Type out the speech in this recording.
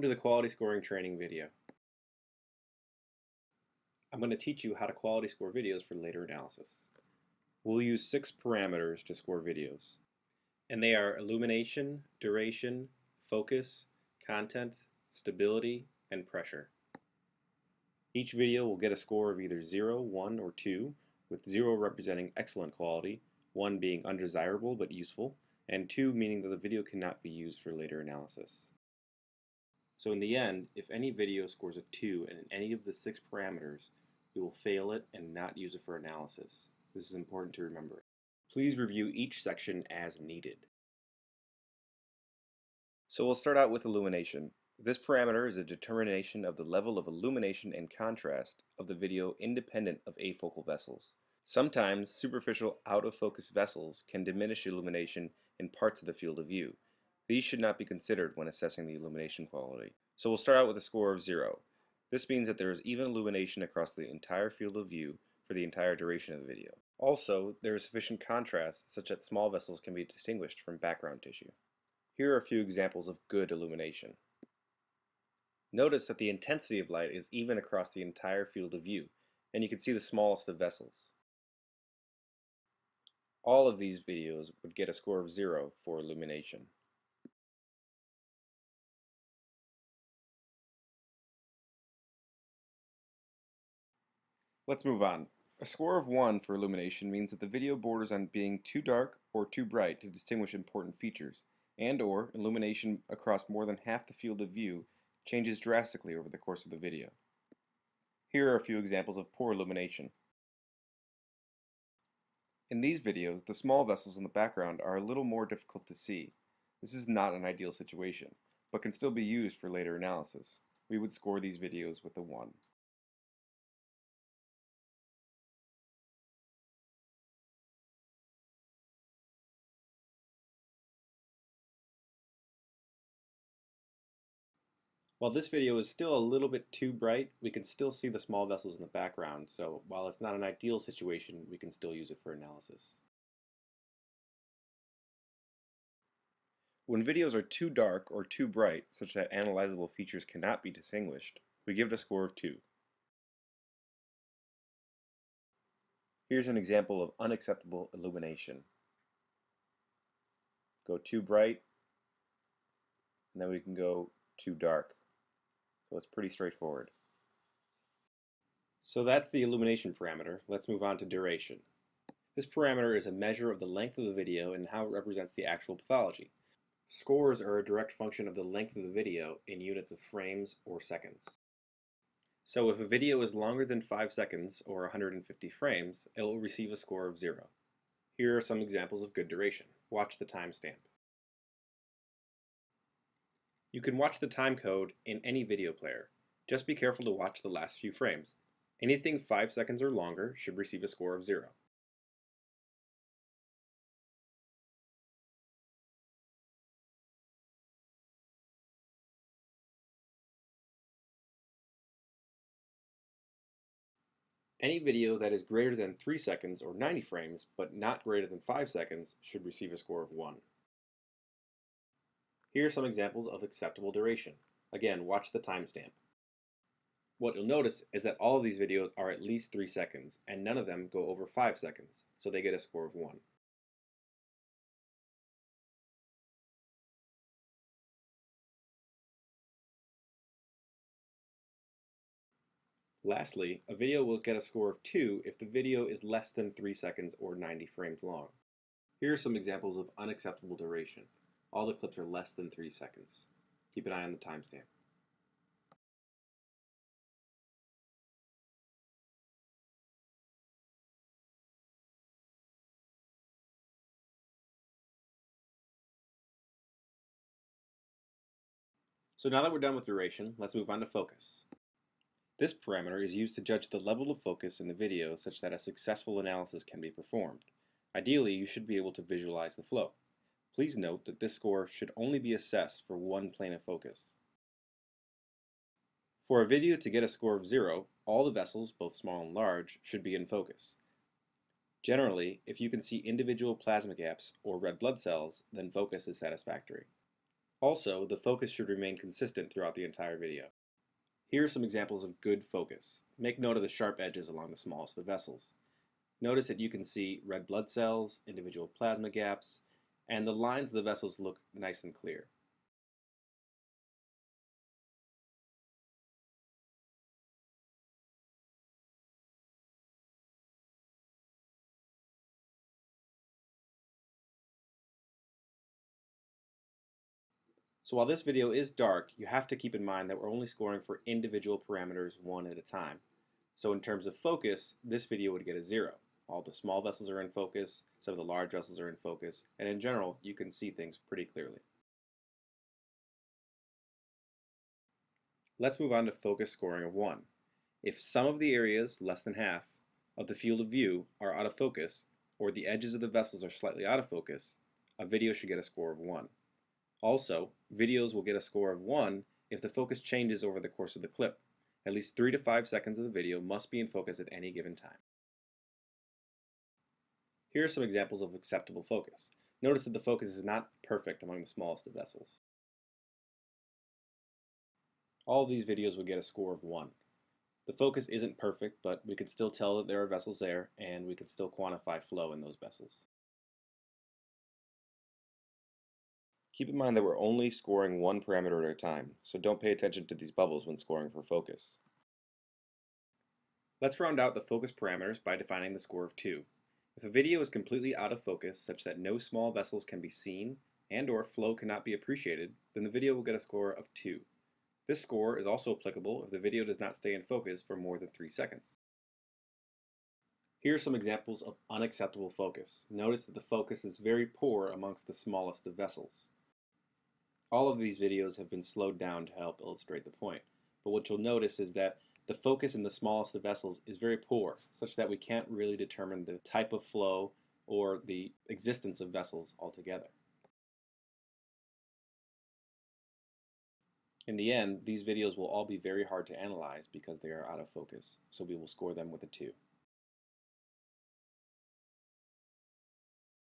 Welcome to the quality scoring training video. I'm going to teach you how to quality score videos for later analysis. We'll use 6 parameters to score videos, and they are illumination, duration, focus, content, stability, and pressure. Each video will get a score of either 0, 1, or 2, with 0 representing excellent quality, 1 being undesirable but useful, and 2 meaning that the video cannot be used for later analysis. So in the end, if any video scores a 2 in any of the 6 parameters, we will fail it and not use it for analysis. This is important to remember. Please review each section as needed. So we'll start out with illumination. This parameter is a determination of the level of illumination and contrast of the video independent of afocal vessels. Sometimes superficial out-of-focus vessels can diminish illumination in parts of the field of view. These should not be considered when assessing the illumination quality. So we'll start out with a score of 0. This means that there is even illumination across the entire field of view for the entire duration of the video. Also, there is sufficient contrast such that small vessels can be distinguished from background tissue. Here are a few examples of good illumination. Notice that the intensity of light is even across the entire field of view, and you can see the smallest of vessels. All of these videos would get a score of 0 for illumination. Let's move on. A score of 1 for illumination means that the video borders on being too dark or too bright to distinguish important features, and/or illumination across more than half the field of view changes drastically over the course of the video. Here are a few examples of poor illumination. In these videos, the small vessels in the background are a little more difficult to see. This is not an ideal situation, but can still be used for later analysis. We would score these videos with a 1. While this video is still a little bit too bright, we can still see the small vessels in the background, so while it's not an ideal situation, we can still use it for analysis. When videos are too dark or too bright, such that analyzable features cannot be distinguished, we give it a score of 2. Here's an example of unacceptable illumination. Go too bright, and then we can go too dark. So it's pretty straightforward. So that's the illumination parameter. Let's move on to duration. This parameter is a measure of the length of the video and how it represents the actual pathology. Scores are a direct function of the length of the video in units of frames or seconds. So if a video is longer than 5 seconds or 150 frames, it will receive a score of 0. Here are some examples of good duration. Watch the timestamp. You can watch the time code in any video player. Just be careful to watch the last few frames. Anything 5 seconds or longer should receive a score of 0. Any video that is greater than 3 seconds or 90 frames, but not greater than 5 seconds, should receive a score of 1. Here are some examples of acceptable duration. Again, watch the timestamp. What you'll notice is that all of these videos are at least 3 seconds, and none of them go over 5 seconds, so they get a score of 1. Lastly, a video will get a score of 2 if the video is less than 3 seconds or 90 frames long. Here are some examples of unacceptable duration. All the clips are less than 3 seconds. Keep an eye on the timestamp. So now that we're done with duration, let's move on to focus. This parameter is used to judge the level of focus in the video such that a successful analysis can be performed. Ideally, you should be able to visualize the flow. Please note that this score should only be assessed for one plane of focus. For a video to get a score of 0, all the vessels, both small and large, should be in focus. Generally, if you can see individual plasma gaps or red blood cells, then focus is satisfactory. Also, the focus should remain consistent throughout the entire video. Here are some examples of good focus. Make note of the sharp edges along the smallest of the vessels. Notice that you can see red blood cells, individual plasma gaps, and the lines of the vessels look nice and clear. So while this video is dark, you have to keep in mind that we're only scoring for individual parameters one at a time. So in terms of focus, this video would get a 0. All the small vessels are in focus, some of the large vessels are in focus, and in general, you can see things pretty clearly. Let's move on to focus scoring of 1. If some of the areas, less than half, of the field of view are out of focus, or the edges of the vessels are slightly out of focus, a video should get a score of 1. Also, videos will get a score of 1 if the focus changes over the course of the clip. At least 3 to 5 seconds of the video must be in focus at any given time. Here are some examples of acceptable focus. Notice that the focus is not perfect among the smallest of vessels. All of these videos will get a score of 1. The focus isn't perfect, but we can still tell that there are vessels there, and we can still quantify flow in those vessels. Keep in mind that we're only scoring one parameter at a time, so don't pay attention to these bubbles when scoring for focus. Let's round out the focus parameters by defining the score of 2. If a video is completely out of focus such that no small vessels can be seen and/or flow cannot be appreciated, then the video will get a score of 2. This score is also applicable if the video does not stay in focus for more than 3 seconds. Here are some examples of unacceptable focus. Notice that the focus is very poor amongst the smallest of vessels. All of these videos have been slowed down to help illustrate the point, but what you'll notice is that the focus in the smallest of vessels is very poor, such that we can't really determine the type of flow or the existence of vessels altogether. In the end, these videos will all be very hard to analyze because they are out of focus, so we will score them with a 2.